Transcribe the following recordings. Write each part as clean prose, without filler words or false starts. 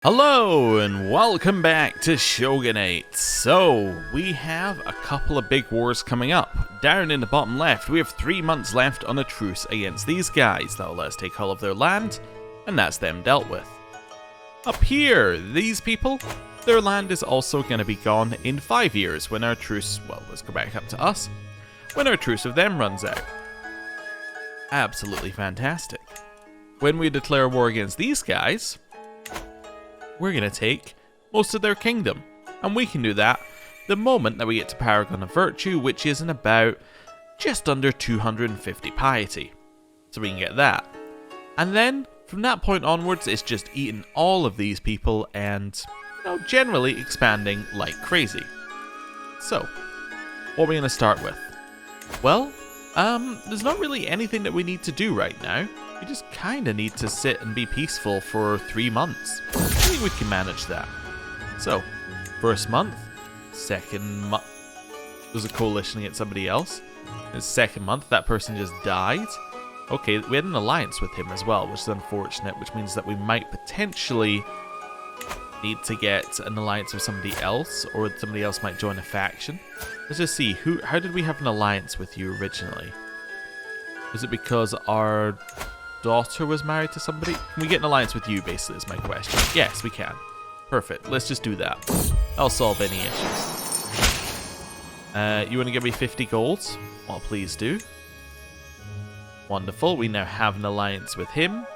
Hello and welcome back to Shogunate. So, we have a couple of big wars coming up. Down in the bottom left, we have 3 months left on a truce against these guys. That'll let us take all of their land, and that's them dealt with. Up here, these people, their land is also going to be gone in 5 years when our truce, well, let's go back up to us, when our truce with them runs out. Absolutely fantastic. When we declare war against these guys, we're going to take most of their kingdom. And we can do that the moment that we get to Paragon of Virtue, which is in about just under 250 piety. So we can get that. And then, from that point onwards, it's just eating all of these people and, generally expanding like crazy. So, what are we going to start with? Well, there's not really anything that we need to do right now. We just kind of need to sit and be peaceful for 3 months. I think we can manage that. So, first month, second month, there's a coalition against somebody else. The second month, that person just died. Okay, we had an alliance with him as well, which is unfortunate, which means that we might potentially need to get an alliance with somebody else, or somebody else might join a faction. Let's just see, how did we have an alliance with you originally? Was it because our daughter was married to somebody? Can we get an alliance with you, basically, is my question. Yes, we can. Perfect. Let's just do that. I'll solve any issues. You want to give me 50 gold? Well, please do. Wonderful. We now have an alliance with him.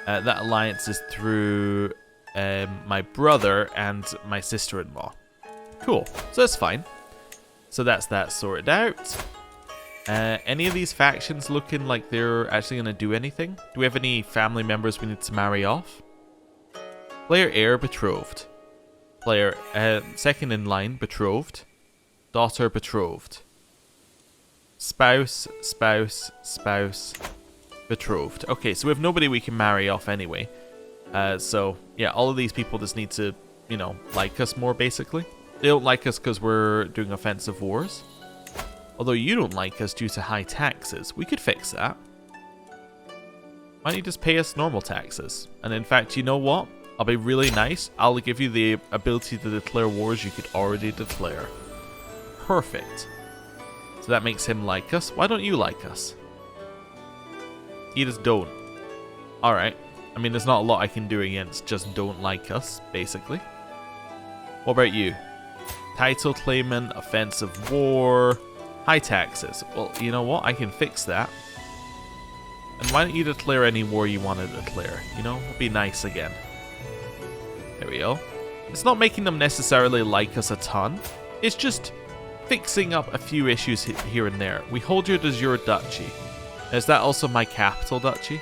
That alliance is through my brother and my sister-in-law. Cool. So that's fine. So that's that sorted out. Any of these factions looking like they're actually going to do anything? Do we have any family members we need to marry off? Player heir betrothed. Player second in line betrothed. Daughter betrothed. Spouse, spouse, spouse, betrothed. Okay, so we have nobody we can marry off anyway. So, yeah, all of these people just need to, like us more, basically. They don't like us because we're doing offensive wars. Although you don't like us due to high taxes. We could fix that. Why don't you just pay us normal taxes? And in fact, you know what? I'll be really nice. I'll give you the ability to declare wars you could already declare. Perfect. So that makes him like us. Why don't you like us? You just don't. Alright. I mean, there's not a lot I can do against just don't like us, basically. What about you? Title claimant, offensive war, high taxes. Well, you know what? I can fix that. And why don't you declare any war you want to declare? It'd be nice again. There we go. It's not making them necessarily like us a ton. It's just fixing up a few issues here and there. We hold you as your duchy. Is that also my capital duchy?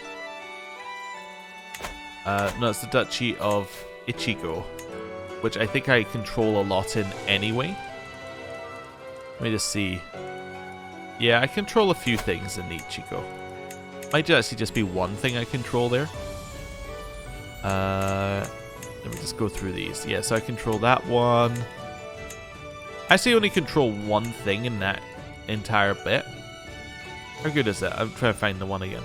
No, it's the Duchy of Ichigo, which I think I control a lot in anyway. Let me just see. Yeah, I control a few things in Ichigo. Might actually just be one thing I control there. Let me just go through these. Yeah, so I control that one. I actually only control one thing in that entire bit. How good is that? I'm trying to find the one again.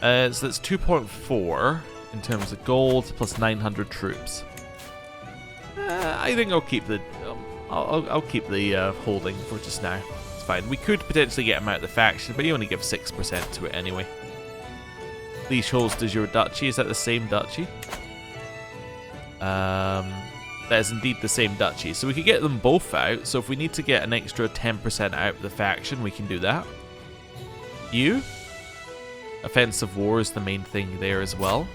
So that's 2.4 in terms of gold plus 900 troops. I think I'll keep the I'll keep the holding for just now. It's fine. We could potentially get him out of the faction, but you only give 6% to it anyway. Liege holds as your duchy. Is that the same duchy? That is indeed the same duchy. So we could get them both out. So if we need to get an extra 10% out of the faction, we can do that. You? Offensive war is the main thing there as well.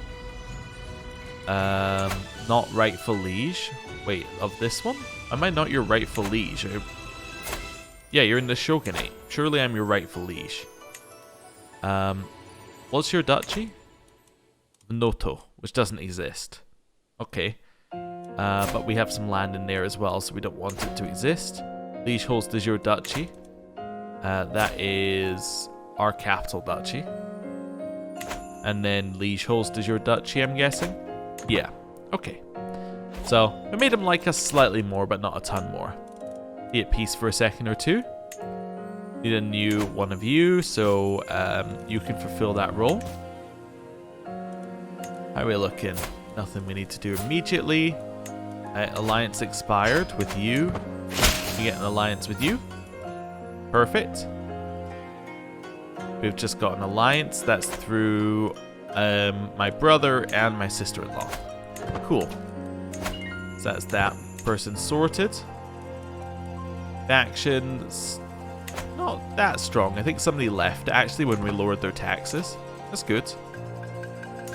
Not rightful liege. Wait, of this one? Am I not your rightful liege? Yeah, you're in the Shogunate. Surely I'm your rightful liege. What's your duchy? Noto, which doesn't exist. Okay. But we have some land in there as well, so we don't want it to exist. Liege holds the your duchy. That is our capital duchy. And then Liege holds the your duchy, I'm guessing? Yeah. Okay. So, we made him like us slightly more, but not a ton more. Be at peace for a second or two. Need a new one of you, so you can fulfill that role. How are we looking? Nothing we need to do immediately. Alliance expired with you. We get an alliance with you. Perfect. We've just got an alliance. That's through my brother and my sister-in-law. Cool. So that's that person sorted. Factions, not that strong. I think somebody left actually when we lowered their taxes. That's good.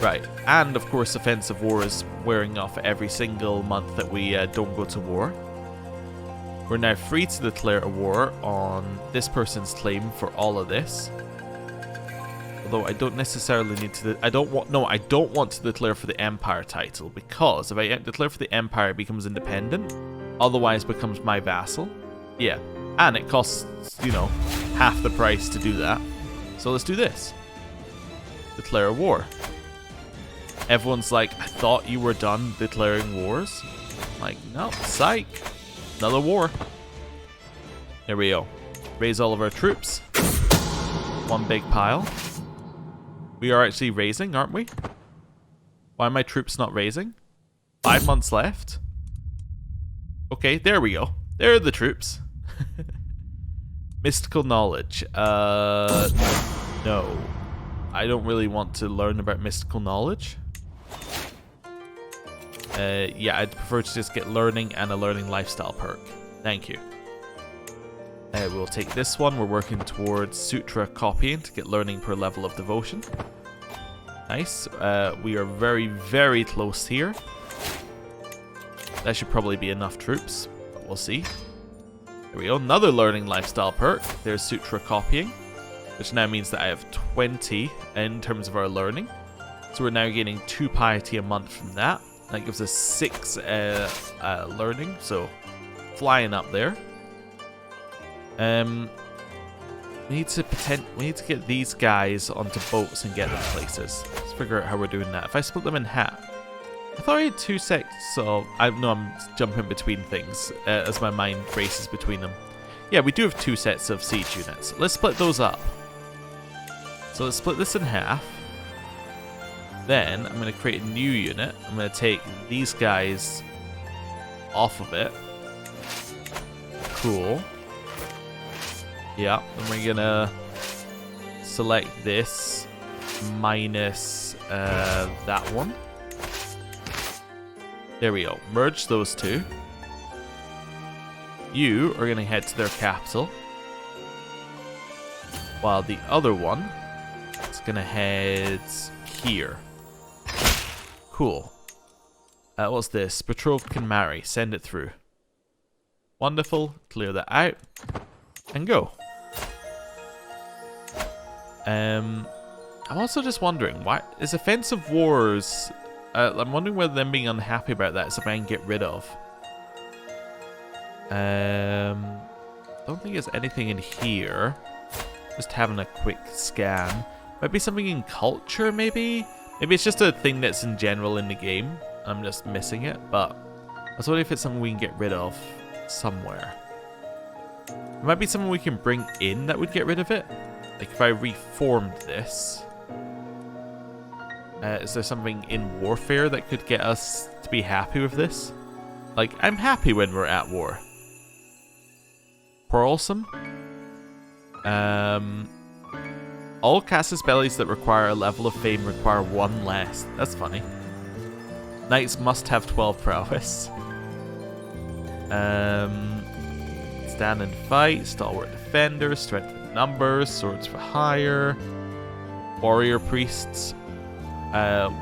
Right, and of course offensive war is wearing off every single month that we don't go to war. We're now free to declare a war on this person's claim for all of this. Although I don't necessarily need to... I don't want to declare for the Empire title, because if I declare for the Empire, it becomes independent. Otherwise, becomes my vassal. Yeah, and it costs, you know, half the price to do that. So let's do this. Declare a war. Everyone's like, I thought you were done declaring wars. I'm like, no, psych. Another war. There we go. Raise all of our troops. One big pile. We are actually raising, aren't we? Why are my troops not raising? 5 months left. Okay, there we go. There are the troops. Mystical knowledge. No. I don't really want to learn about mystical knowledge. Yeah, I'd prefer to just get learning and a learning lifestyle perk. Thank you. We'll take this one. We're working towards Sutra copying to get learning per level of devotion. Nice. We are very, very close here. That should probably be enough troops, but we'll see. There we go. Another learning lifestyle perk. There's Sutra copying, which now means that I have 20 in terms of our learning. So we're now gaining 2 piety a month from that. That gives us 6 learning, so flying up there. We need to get these guys onto boats and get them places. Let's figure out how we're doing that. If I split them in half, I thought I had 2 sets, so I'm jumping between things as my mind races between them. Yeah, we do have 2 sets of siege units. Let's split those up. So let's split this in half. Then I'm going to create a new unit. I'm going to take these guys off of it. Cool. Yeah, and we're going to select this minus that one. There we go. Merge those 2. You are going to head to their capital, while the other one is going to head here. Cool. What's this? Betrothed can marry. Send it through. Wonderful. Clear that out. And go. I'm also just wondering, why is offensive wars... I'm wondering whether them being unhappy about that is something I can get rid of. Don't think there's anything in here. Just having a quick scan. Might be something in culture, maybe? Maybe it's just a thing that's in general in the game. I'm just missing it, but I was wondering if it's something we can get rid of somewhere. It might be something we can bring in that would get rid of it. Like if I reformed this. Is there something in warfare that could get us to be happy with this? Like, I'm happy when we're at war. Quarrelsome. All casus bellis that require a level of fame require 1 less. That's funny. Knights must have 12 prowess. Stand and fight. Stalwart defender. Strength in numbers. Swords for hire. Warrior priests.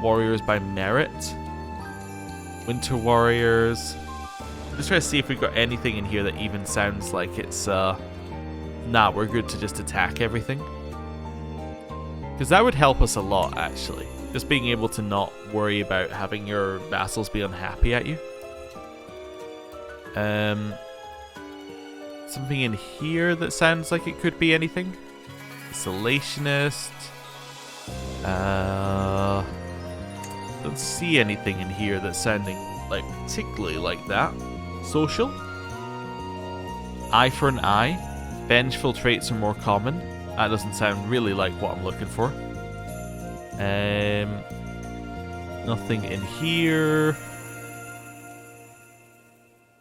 Warriors by merit. Winter warriors. Just try to see if we've got anything in here that even sounds like it's nah, we're good to just attack everything. Because that would help us a lot, actually. Just being able to not worry about having your vassals be unhappy at you. Something in here that sounds like it could be anything. Isolationist. Don't see anything in here that's sounding like particularly like that. Social. Eye for an eye. Vengeful traits are more common. That doesn't sound really like what I'm looking for. Nothing in here.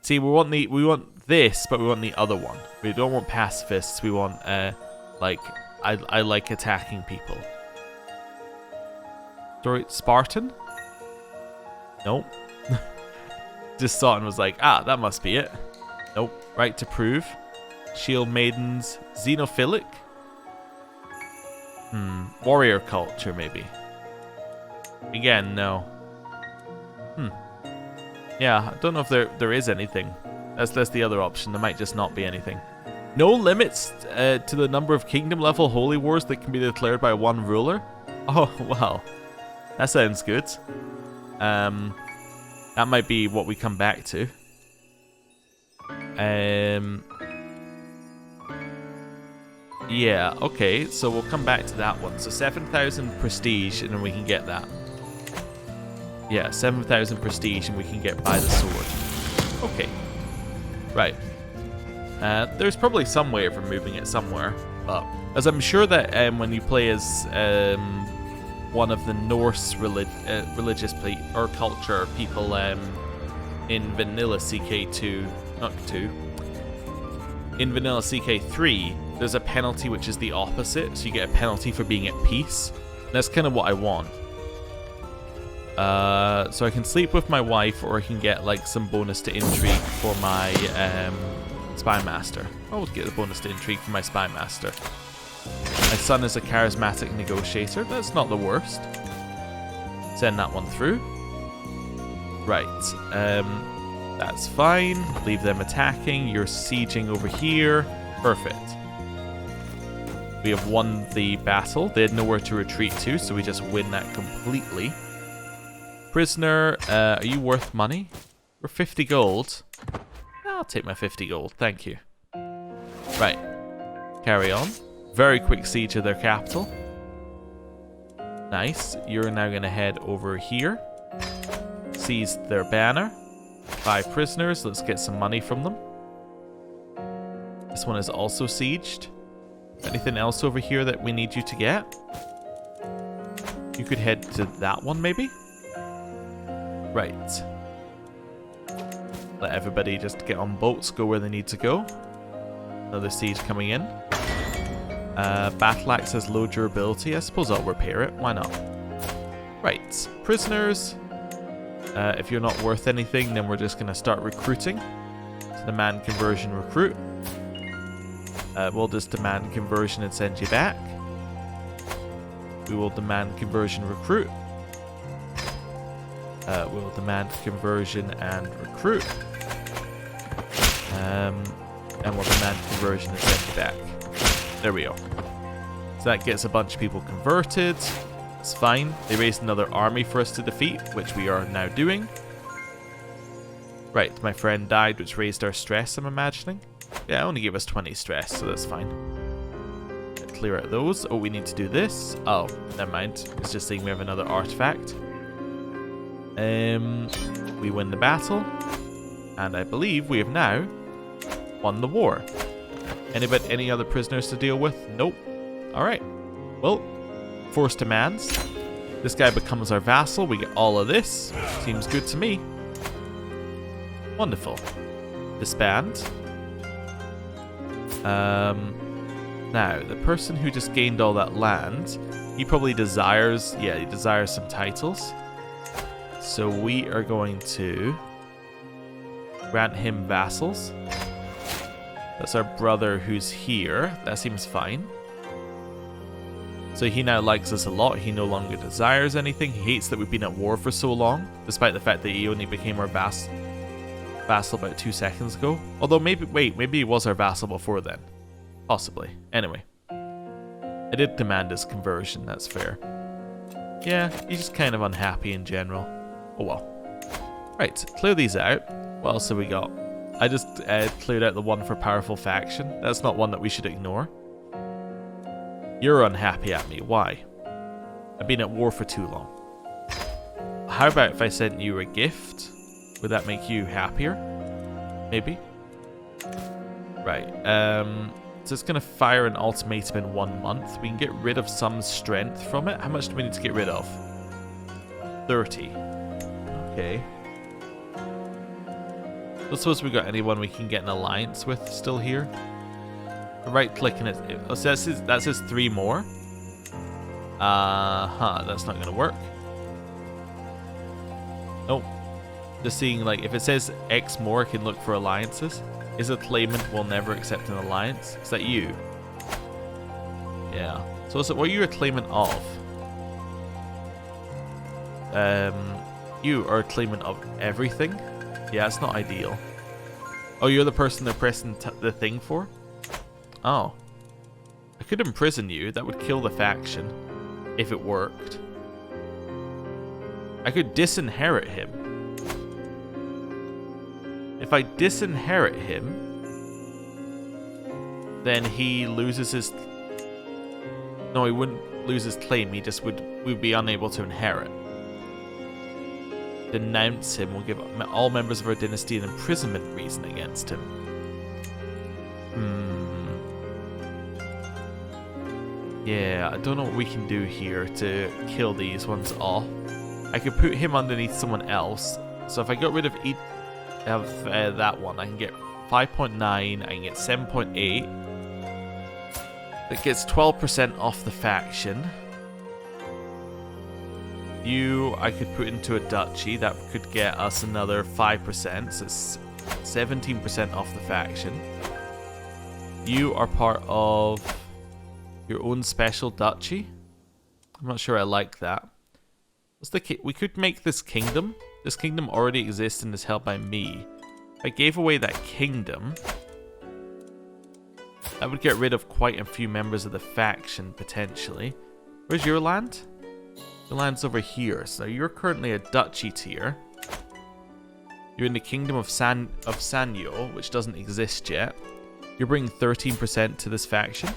See, we want this, but we want the other one. We don't want pacifists. We want like I like attacking people. Story Spartan? Nope. Just saw it and was like, ah, that must be it. Nope. Right to prove. Shield maidens. Xenophilic? Warrior culture, maybe. Again, no. Yeah, I don't know if there is anything. That's the other option. There might just not be anything. No limits to the number of kingdom level holy wars that can be declared by one ruler? Oh, wow. That sounds good. That might be what we come back to. Yeah, okay, so we'll come back to that one. So 7,000 prestige, and then we can get that. Yeah, 7,000 prestige, and we can get by the sword. Okay. Right. There's probably some way of removing it somewhere, but as I'm sure that when you play as one of the Norse religious or culture people in vanilla CK2, not 2, in vanilla CK3, there's a penalty which is the opposite, so you get a penalty for being at peace. And that's kind of what I want. So I can sleep with my wife, or I can get like some bonus to intrigue for my spy master. I would get a bonus to intrigue for my spy master. My son is a charismatic negotiator. That's not the worst. Send that one through. Right. That's fine. Leave them attacking. You're sieging over here. Perfect. We have won the battle. They had nowhere to retreat to, so we just win that completely. Prisoner, are you worth money? For 50 gold? I'll take my 50 gold, thank you. Right. Carry on. Very quick siege of their capital. Nice. You're now going to head over here. Seize their banner. 5 prisoners. Let's get some money from them. This one is also sieged. Anything else over here that we need you to get? You could head to that one, maybe? Right. Let everybody just get on boats, go where they need to go. Another siege coming in. Battle axe has low durability. I suppose I'll repair it. Why not? Right. Prisoners. If you're not worth anything, then we're just going to start recruiting. So demand conversion recruit. We'll just demand conversion and send you back. We will demand conversion recruit. We'll demand conversion and recruit. And we'll demand conversion and send you back. There we go. So that gets a bunch of people converted. It's fine. They raised another army for us to defeat, which we are now doing. Right, my friend died, which raised our stress, I'm imagining. Yeah, only gave us 20 stress, so that's fine. Clear out those. Oh, we need to do this. Oh, never mind. It's just saying we have another artifact. We win the battle. And I believe we have now won the war. Any other prisoners to deal with? Nope. Alright. Well, force demands. This guy becomes our vassal. We get all of this. Seems good to me. Wonderful. Disband. Now, the person who just gained all that land, he probably desires, yeah, he desires some titles. So we are going to grant him vassals. That's our brother who's here. That seems fine. So he now likes us a lot. He no longer desires anything. He hates that we've been at war for so long, despite the fact that he only became our vassal about 2 seconds ago. Although maybe he was our vassal before then. Possibly. Anyway. I did demand his conversion, that's fair. Yeah, he's just kind of unhappy in general. Oh well. Right, clear these out. What else have we got? I just cleared out the one for powerful faction. That's not one that we should ignore. You're unhappy at me. Why? I've been at war for too long. How about if I sent you a gift? Would that make you happier? Maybe? Right. So it's going to fire an ultimatum in 1 month. We can get rid of some strength from it. How much do we need to get rid of? 30. Okay. Let's suppose we got anyone we can get an alliance with still here. Right clicking it. Oh, so that says 3 more. That's not gonna work. Nope. Just seeing, like, if it says X more, I can look for alliances. Is a claimant will never accept an alliance? Is that you? Yeah. So what are you a claimant of? You are a claimant of everything? Yeah, it's not ideal. Oh, you're the person they're pressing the thing for? Oh. I could imprison you. That would kill the faction. If it worked. I could disinherit him. If I disinherit him, then he loses his... No, he wouldn't lose his claim. He just would be unable to inherit. Denounce him will give all members of our dynasty an imprisonment reason against him. Yeah, I don't know what we can do here to kill these ones off. I could put him underneath someone else. So if I got rid of each of that one, I can get 5.9, I can get 7.8. That gets 12% off the faction. You, I could put into a duchy. That could get us another 5%. So it's 17% off the faction. You are part of your own special duchy. I'm not sure I like that. What's the we could make this kingdom. This kingdom already exists and is held by me. If I gave away that kingdom, that would get rid of quite a few members of the faction, potentially. Where's your land? Your land's over here. So you're currently a duchy tier. You're in the kingdom of Sanyo, which doesn't exist yet. You're bringing 13% to this faction.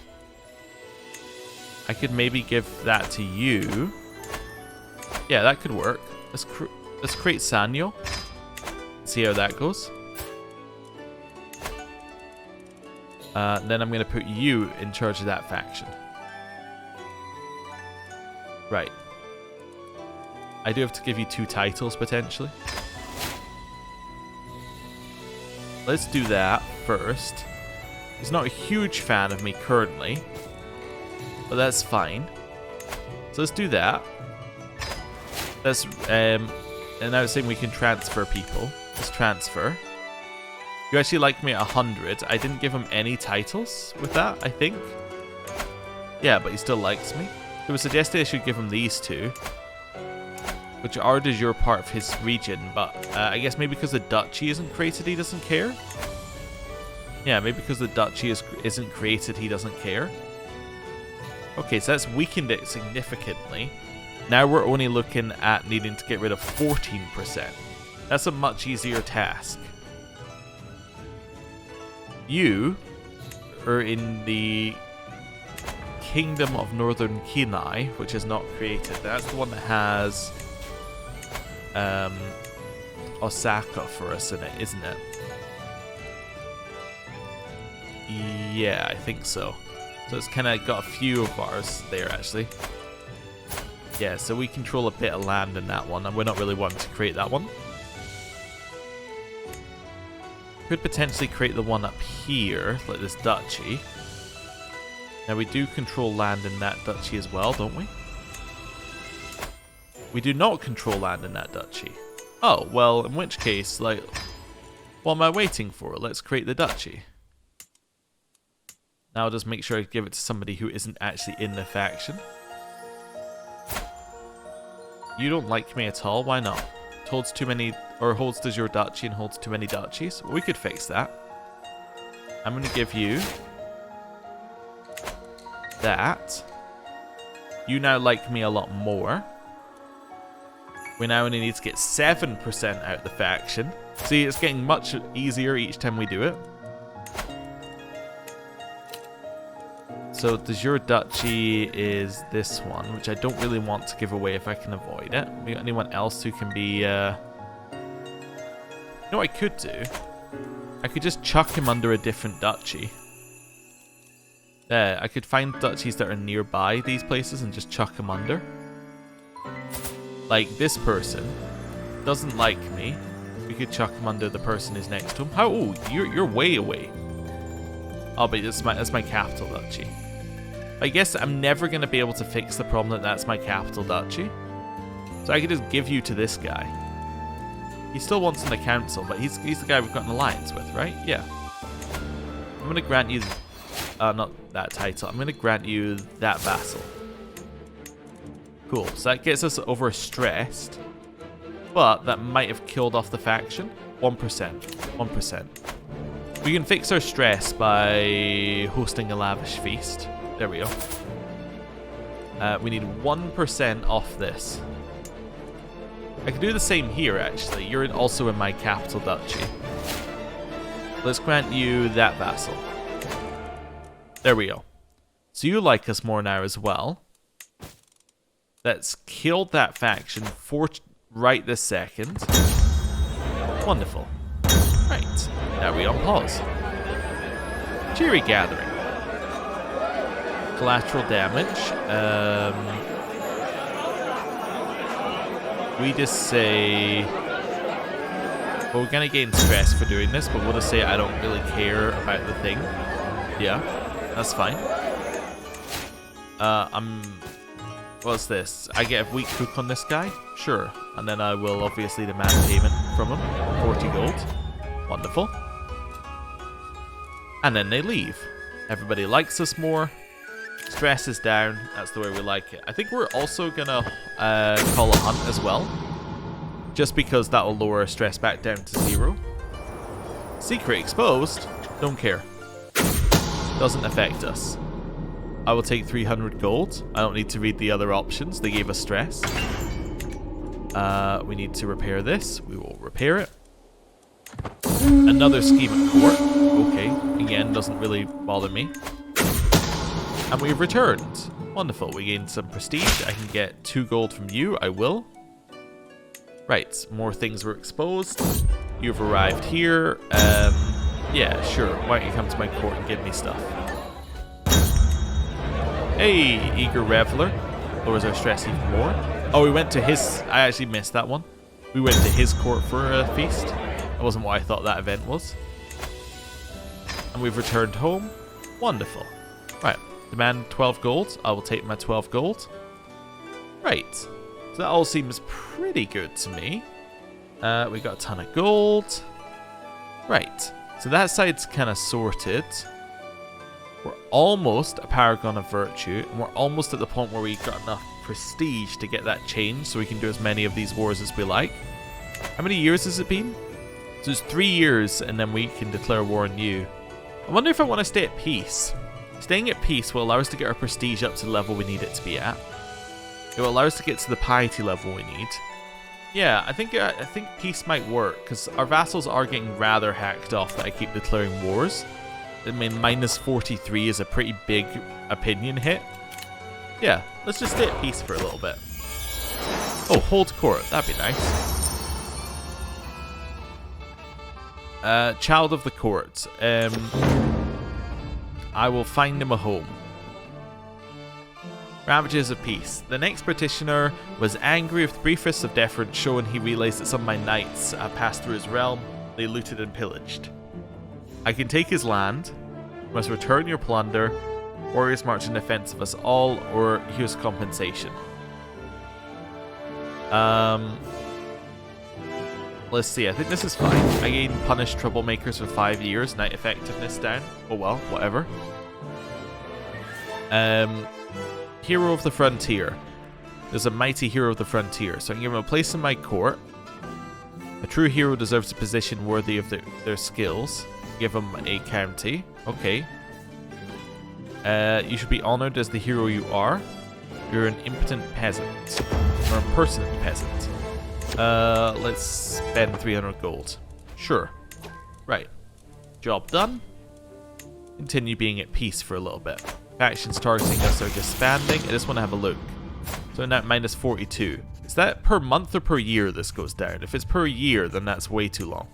I could maybe give that to you. Yeah, that could work. Let's create Sanyo. See how that goes. Then I'm going to put you in charge of that faction. Right. I do have to give you 2 titles, potentially. Let's do that first. He's not a huge fan of me currently, but that's fine. So let's do that. That's and I was saying we can transfer people. Let's transfer. You actually like me at 100. I didn't give him any titles with that, I think. Yeah, but he still likes me. It was suggested I should give him these 2, which are de jure part of his region, but I guess maybe because the duchy isn't created, he doesn't care. Yeah, maybe because the duchy isn't created, he doesn't care. Okay, so that's weakened it significantly. Now we're only looking at needing to get rid of 14%. That's a much easier task. You are in the Kingdom of Northern Kinai, which is not created. That's the one that has Osaka for us in it, isn't it? Yeah, I think so. So it's kind of got a few of ours there, actually. Yeah, so we control a bit of land in that one, and we're not really wanting to create that one. Could potentially create the one up here, like this duchy. Now we do control land in that duchy as well, don't we? We do not control land in that duchy. Oh, well, in which case, like, what am I waiting for? Let's create the duchy. Now I'll just make sure I give it to somebody who isn't actually in the faction. You don't like me at all? Why not? It holds too many, or holds de jure duchy and holds too many duchies. We could fix that. I'm going to give you that. You now like me a lot more. We now only need to get 7% out of the faction. See, it's getting much easier each time we do it. So de jure duchy is this one, which I don't really want to give away if I can avoid it. We got anyone else who can be... You know what I could do? I could just chuck him under a different duchy. I could find duchies that are nearby these places and just chuck him under. like this person doesn't like me, we could chuck him under the person who's next to him. How? Oh, you're way away. Oh, but that's my capital duchy. I guess I'm never going to be able to fix the problem that that's my capital duchy. So I could just give you to this guy. He still wants in the council, but he's the guy we've got an alliance with, right? Yeah. I'm going to grant you... not that title. I'm going to grant you that vassal. Cool. So that gets us over stressed. But that might have killed off the faction. 1%. 1%. We can fix our stress by hosting a lavish feast. There we go. We need 1% off this. I can do the same here, actually. You're also in my capital duchy. Let's grant you that vassal. There we go. So you like us more now as well. Let's kill that faction for right this second. Wonderful. Right. Now we on pause. Cheery gathering. Collateral damage. We just say... Well, we're going to gain stress for doing this, but we'll just say I don't really care about the thing. Yeah, that's fine. What's this? I get a weak hook on this guy? Sure. And then I will obviously demand payment from him. 40 gold. Wonderful. And then they leave. Everybody likes us more. Stress is down. That's the way we like it. I think we're also gonna call a hunt as well, just because that will lower our stress back down to 0. Secret exposed. Don't care. Doesn't affect us. I will take 300 gold. I don't need to read the other options. They gave us stress. We need to repair this. We will repair it. Another scheme at court. Okay. Again, doesn't really bother me. And we've returned. Wonderful. We gained some prestige. I can get 2 gold from you. I will. Right. More things were exposed. You've arrived here. Yeah, sure. Why don't you come to my court and give me stuff? Hey, eager reveler. Lowers our stress even more. Oh, we went to his... I actually missed that one. We went to his court for a feast. That wasn't what I thought that event was. And we've returned home. Wonderful. Right. Demand 12 gold. I will take my 12 gold. Right. So that all seems pretty good to me. We got a ton of gold. Right. So that side's kind of sorted. We're almost a paragon of virtue. And we're almost at the point where we got enough prestige to get that changed so we can do as many of these wars as we like. How many years has it been? So it's 3 years and then we can declare war on you. I wonder if I want to stay at peace. Staying at peace will allow us to get our prestige up to the level we need it to be at. It will allow us to get to the piety level we need. Yeah, I think peace might work, because our vassals are getting rather hacked off that I keep declaring wars. I mean, minus 43 is a pretty big opinion hit. Yeah, let's just stay at peace for a little bit. Oh, hold court. That'd be nice. Child of the court. I will find him a home. Ravages of peace. The next petitioner was angry with the briefest of deference shown. He realized that some of my knights had passed through his realm. They looted and pillaged. I can take his land. You must return your plunder. Warriors march in defense of us all, or here's compensation. Let's see, I think this is fine. I gain punish troublemakers for 5 years, knight effectiveness down. Oh well, whatever. Hero of the Frontier. There's a mighty hero of the frontier, so I can give him a place in my court. A true hero deserves a position worthy of their skills. Give him a county. Okay. You should be honored as the hero you are. You're an impotent peasant. Or a impersonate peasant. Let's spend 300 gold. Sure. Right. Job done. Continue being at peace for a little bit. Factions targeting us are disbanding. I just want to have a look. So now minus 42. Is that per month or per year this goes down? If it's per year, then that's way too long.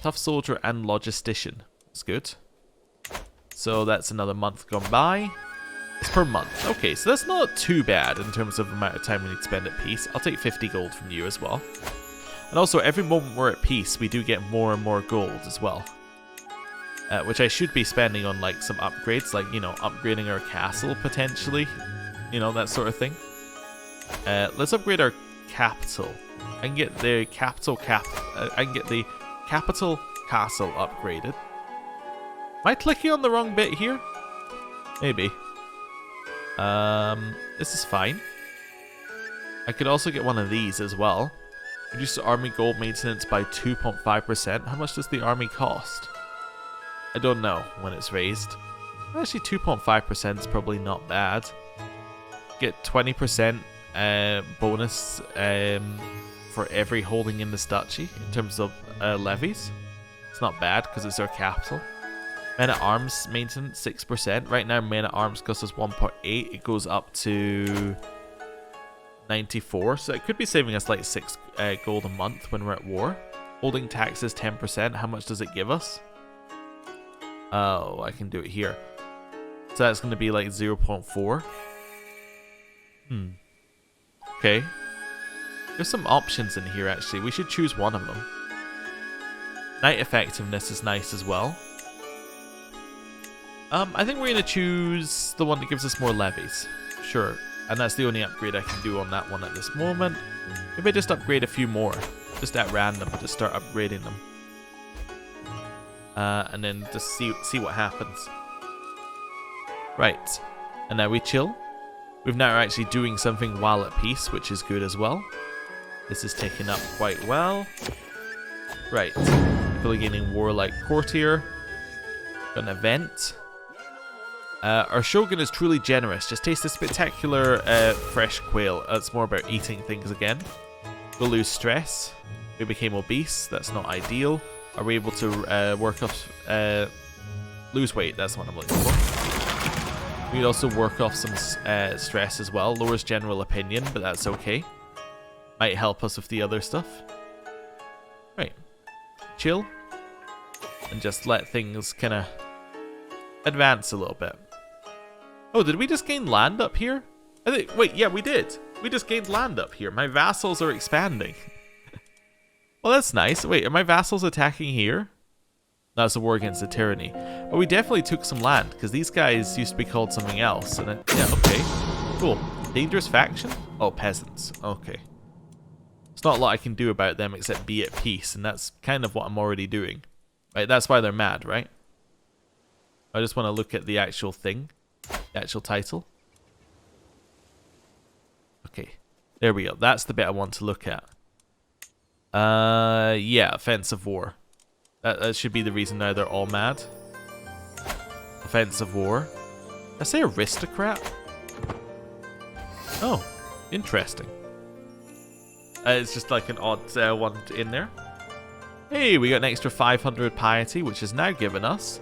Tough soldier and logistician. That's good. So that's another month gone by. It's per month. Okay, so that's not too bad in terms of the amount of time we need to spend at peace. I'll take 50 gold from you as well. And also, every moment we're at peace, we do get more and more gold as well. Which I should be spending on, like, some upgrades, like, you know, upgrading our castle, potentially. You know, that sort of thing. Let's upgrade our capital. I can get the capital castle upgraded. Am I clicking on the wrong bit here? Maybe. This is fine. I could also get one of these as well. Reduce the army gold maintenance by 2.5%. How much does the army cost? I don't know when it's raised. Actually, 2.5% is probably not bad. Get 20% bonus for every holding in this duchy in terms of levies. It's not bad because it's our capital. Men at arms maintenance 6%. Right now, men at arms cost us 1.8. It goes up to 94, so it could be saving us like 6 gold a month when we're at war. Holding taxes 10%. How much does it give us? Oh, I can do it here. So that's going to be like 0.4. Okay. There's some options in here actually. We should choose one of them. Knight effectiveness is nice as well. I think we're going to choose the one that gives us more levies. Sure. And that's the only upgrade I can do on that one at this moment. Maybe I just upgrade a few more. Just at random. Just start upgrading them. And then just see what happens. Right. And now we chill. We've now actually doing something while at peace, which is good as well. This is taken up quite well. Right. People gaining warlike courtier. Got an event. Our shogun is truly generous. Just taste the spectacular fresh quail. It's more about eating things again. We'll lose stress. We became obese. That's not ideal. Are we able to work off... lose weight. That's what I'm looking for. We'd also work off some stress as well. Lowers general opinion, but that's okay. Might help us with the other stuff. Right. Chill. And just let things kind of advance a little bit. Oh, did we just gain land up here? Wait, yeah, we did. We just gained land up here. My vassals are expanding. Well, that's nice. Wait, are my vassals attacking here? That's a war against the tyranny. Oh, we definitely took some land, because these guys used to be called something else. And yeah, okay. Cool. Dangerous faction? Oh, peasants. Okay. There's not a lot I can do about them except be at peace, and that's kind of what I'm already doing. Right, that's why they're mad, right? I just want to look at the actual thing. The actual title. Okay. There we go. That's the bit I want to look at. Yeah, offensive war. That should be the reason now they're all mad. Offensive war. Did I say aristocrat? Oh, interesting. It's just like an odd one in there. Hey, we got an extra 500 piety, which has now given us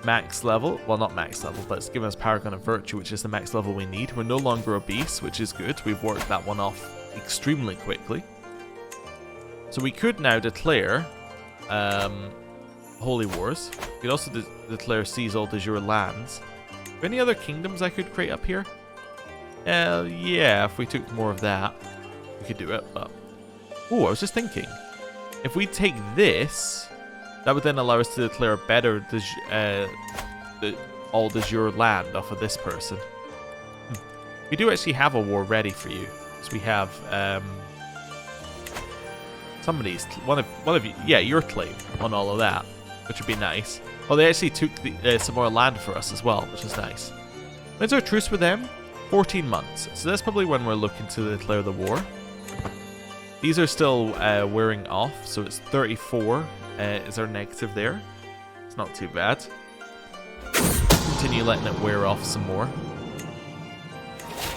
max level. Well, not max level, but it's given us Paragon of Virtue, which is the max level we need. We're no longer obese, which is good. We've worked that one off extremely quickly. So we could now declare Holy Wars. We could also declare Seize all de jure lands. Are there any other kingdoms I could create up here? Yeah, if we took more of that, we could do it, but... Oh, I was just thinking. If we take this, that would then allow us to declare a better all de jure land off of this person. We do actually have a war ready for you. So we have somebody's one of you, yeah, your claim on all of that, which would be nice. Oh, they actually took some more land for us as well, which is nice. When's our truce with them? 14 months. So that's probably when we're looking to declare the war. These are still wearing off, so it's 34 is our negative there. It's not too bad. Continue letting it wear off some more.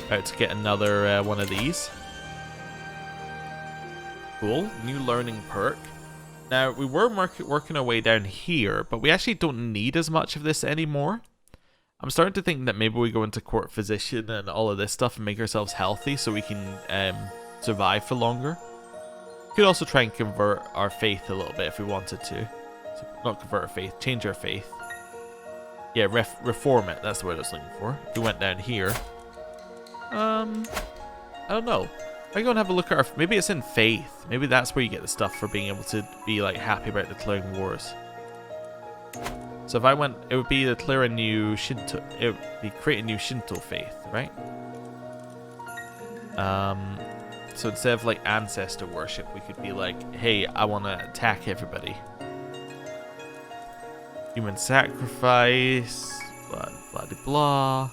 About to get another one of these. Cool. New learning perk. Now, we were working our way down here, but we actually don't need as much of this anymore. I'm starting to think that maybe we go into court physician and all of this stuff and make ourselves healthy so we can survive for longer. We could also try and convert our faith a little bit if we wanted to. So not convert our faith, change our faith. Yeah, reform it. That's the word I was looking for. We went down here. I don't know. I go and have a look at our... Maybe it's in faith. Maybe that's where you get the stuff for being able to be like happy about declaring wars. So if I went, it would be declare a new Shinto. It would be create a new Shinto faith, right? So instead of like ancestor worship, we could be like, hey, I want to attack everybody. Human sacrifice, blah blah blah blah.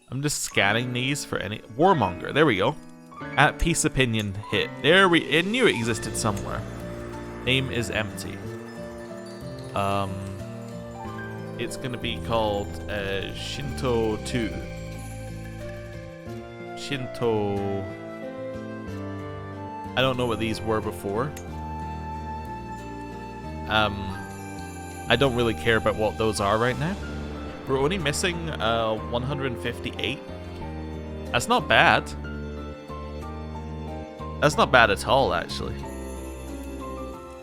I'm just scanning these for any warmonger. There we go. At peace opinion hit. There we. It knew it existed somewhere. Name is empty. It's gonna be called Shinto 2. Shinto. I don't know what these were before. I don't really care about what those are right now. We're only missing 158. That's not bad. That's not bad at all, actually.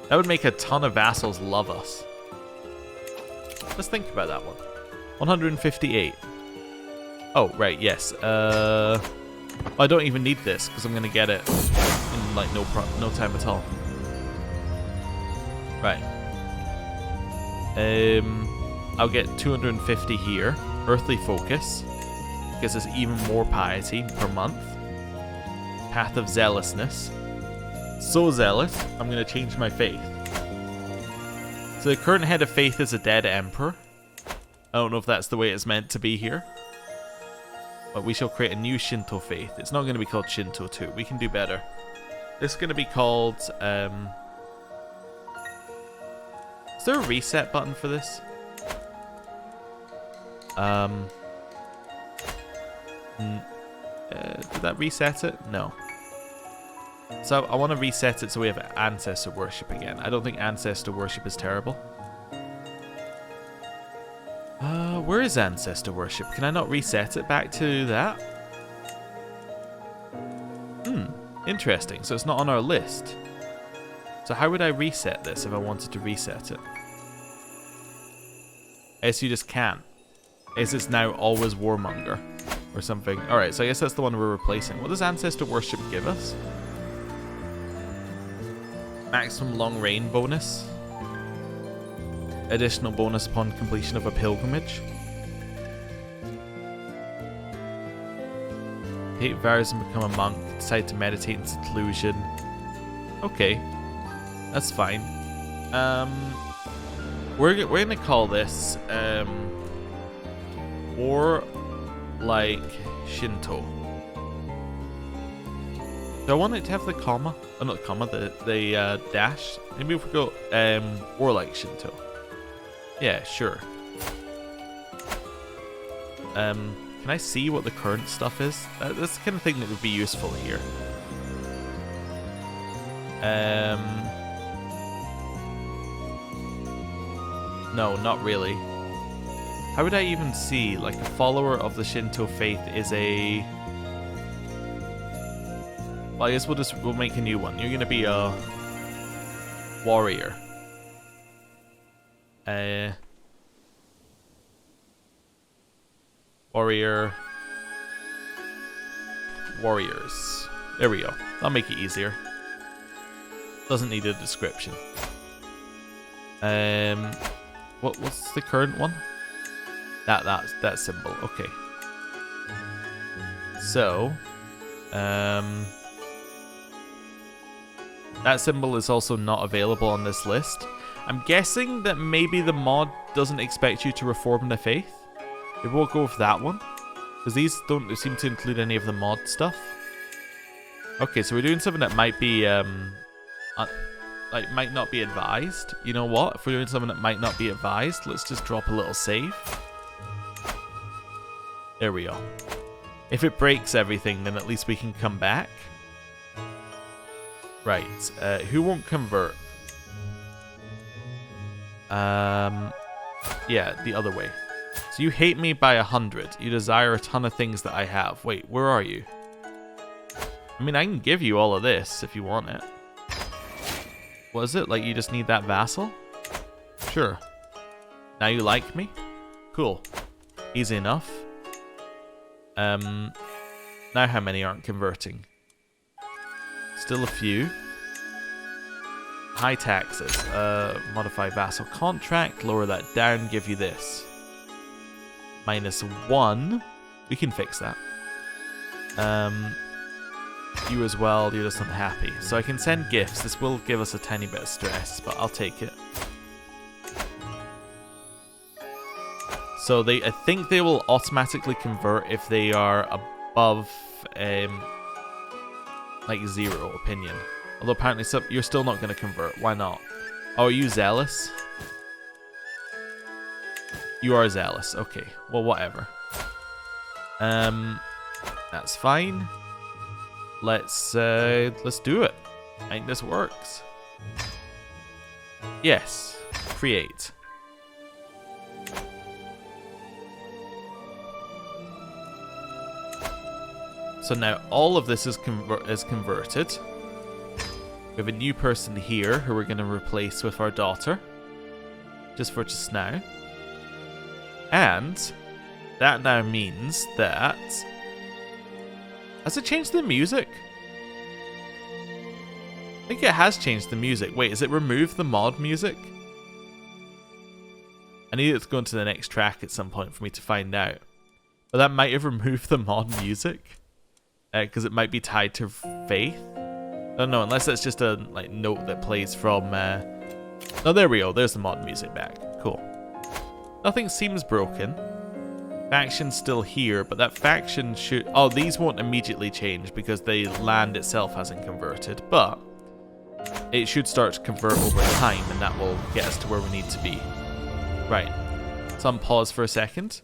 That would make a ton of vassals love us. Let's think about that one. 158. Oh, right, yes. I don't even need this, because I'm going to get it in, like, no time at all. Right. I'll get 250 here. Earthly Focus. Gives us even more piety per month. Path of Zealousness. So zealous, I'm going to change my faith. So the current head of faith is a dead emperor. I don't know if that's the way it's meant to be here. But we shall create a new Shinto faith. It's not going to be called Shinto 2. We can do better. This is going to be called... is there a reset button for this? Did that reset it? No. So I want to reset it so we have ancestor worship again. I don't think ancestor worship is terrible. Where is ancestor worship? Can I not reset it back to that? Interesting. So it's not on our list. So how would I reset this if I wanted to reset it? I guess you just can't. I guess it's now always warmonger or something. Alright, so I guess that's the one we're replacing. What does ancestor worship give us? Maximum long reign bonus. Additional bonus upon completion of a pilgrimage. Take vows and become a monk. Decide to meditate in seclusion. Okay. That's fine. We're gonna call this or like Shinto. Do I want it to have the comma? Oh, not the comma, the dash. Maybe if we go or like Shinto. Yeah, sure. Can I see what the current stuff is? That's the kind of thing that would be useful here. No, not really. How would I even see? Like, a follower of the Shinto faith is a... Well, I guess we'll make a new one. You're gonna be a warrior. Warriors. There we go. That'll make it easier. Doesn't need a description. What's the current one? That symbol. Okay. So, that symbol is also not available on this list. I'm guessing that maybe the mod doesn't expect you to reform the faith. Maybe we'll go with that one, because these don't seem to include any of the mod stuff. Okay, so we're doing something that might be might not be advised. You know what? If we're doing something that might not be advised, let's just drop a little save. There we go. If it breaks everything, then at least we can come back. Right. Who won't convert? Yeah, the other way. So you hate me by 100. You desire a ton of things that I have. Wait, where are you? I mean, I can give you all of this if you want it. What is it? Like, you just need that vassal? Sure. Now you like me? Cool. Easy enough. Now how many aren't converting? Still a few. High taxes. Modify vassal contract. Lower that down. Give you this. -1. We can fix that. You as well. You're just unhappy. So I can send gifts. This will give us a tiny bit of stress, but I'll take it. So I think they will automatically convert if they are above, like 0 opinion. Although apparently you're still not going to convert. Why not? Oh, are you zealous? You are zealous. Okay. Well, whatever. That's fine. Let's do it. I think this works. Yes. Create. So now all of this is converted. We have a new person here who we're going to replace with our daughter. Just now. And that now means that... Has it changed the music? I think it has changed the music. Wait, has it removed the mod music? I need it to go into the next track at some point for me to find out. But that might have removed the mod music. Because it might be tied to Faith. I don't know, unless that's just a note that plays from... Oh, there we go. There's the mod music back. Cool. Nothing seems broken. Faction's still here, but that faction should... Oh, these won't immediately change because the land itself hasn't converted, but it should start to convert over time, and that will get us to where we need to be. Right. So I'm pause for a second.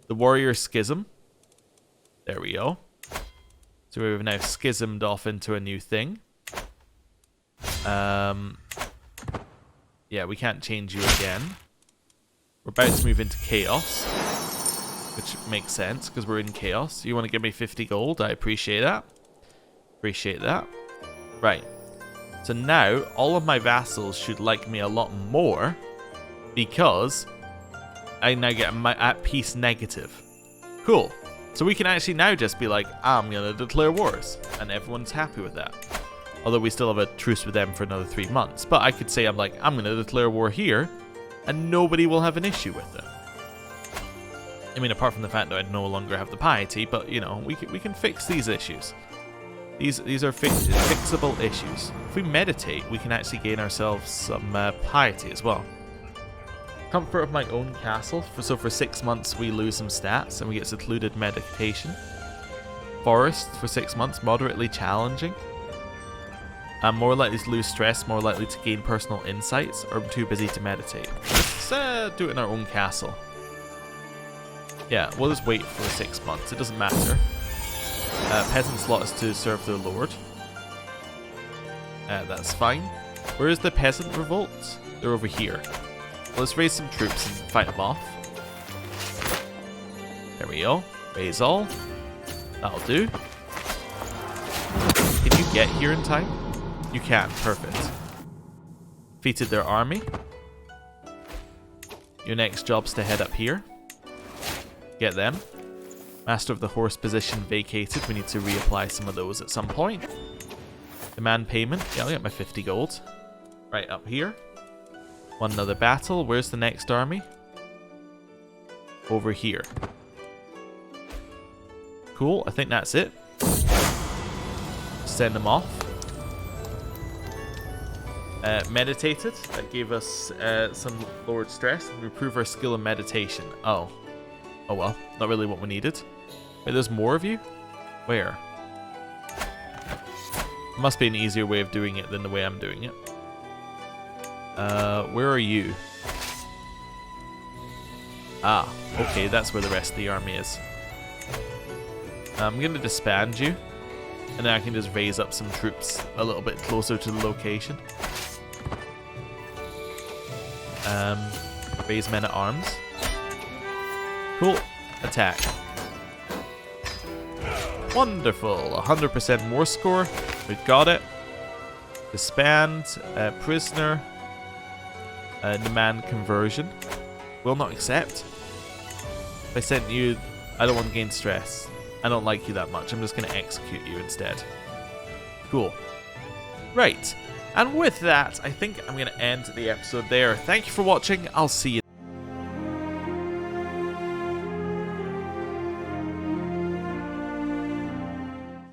The warrior schism. There we go. So we've now schismed off into a new thing. Yeah, we can't change you again. We're about to move into chaos, which makes sense because we're in chaos. You want to give me 50 gold? I appreciate that. Appreciate that. Right. So now all of my vassals should like me a lot more because I now get a at peace negative. Cool. So we can actually now just be like, I'm going to declare wars. And everyone's happy with that. Although we still have a truce with them for another 3 months. But I could say, I'm going to declare war here. And nobody will have an issue with it. I mean, apart from the fact that I no longer have the piety. But, you know, we can fix these issues. These are fixable issues. If we meditate, we can actually gain ourselves some piety as well. Comfort of my own castle. So for 6 months we lose some stats and we get secluded meditation. Forest for 6 months, moderately challenging. I'm more likely to lose stress, more likely to gain personal insights, or I'm too busy to meditate. Let's do it in our own castle. Yeah, we'll just wait for 6 months, it doesn't matter. Peasants' lot is to serve their lord. That's fine. Where is the peasant revolt? They're over here. Let's raise some troops and fight them off. There we go. Raise all. That'll do. Can you get here in time? You can. Perfect. Defeated their army. Your next job's to head up here. Get them. Master of the horse position vacated. We need to reapply some of those at some point. Demand payment. Yeah, I'll get my 50 gold. Right up here. One another battle. Where's the next army? Over here. Cool. I think that's it. Send them off. Meditated. That gave us some lowered stress. Improve our skill in meditation. Oh. Oh well. Not really what we needed. Wait, there's more of you? Where? Must be an easier way of doing it than the way I'm doing it. Where are you? Ah, okay, that's where the rest of the army is. I'm going to disband you, and then I can just raise up some troops a little bit closer to the location. Raise men at arms. Cool. Attack. Wonderful. 100% more score. We've got it. Disband. Prisoner. Demand conversion. Will not accept. If I sent you, I don't want to gain stress. I don't like you that much. I'm just going to execute you instead. Cool. Right. And with that, I think I'm going to end the episode there. Thank you for watching. I'll see you.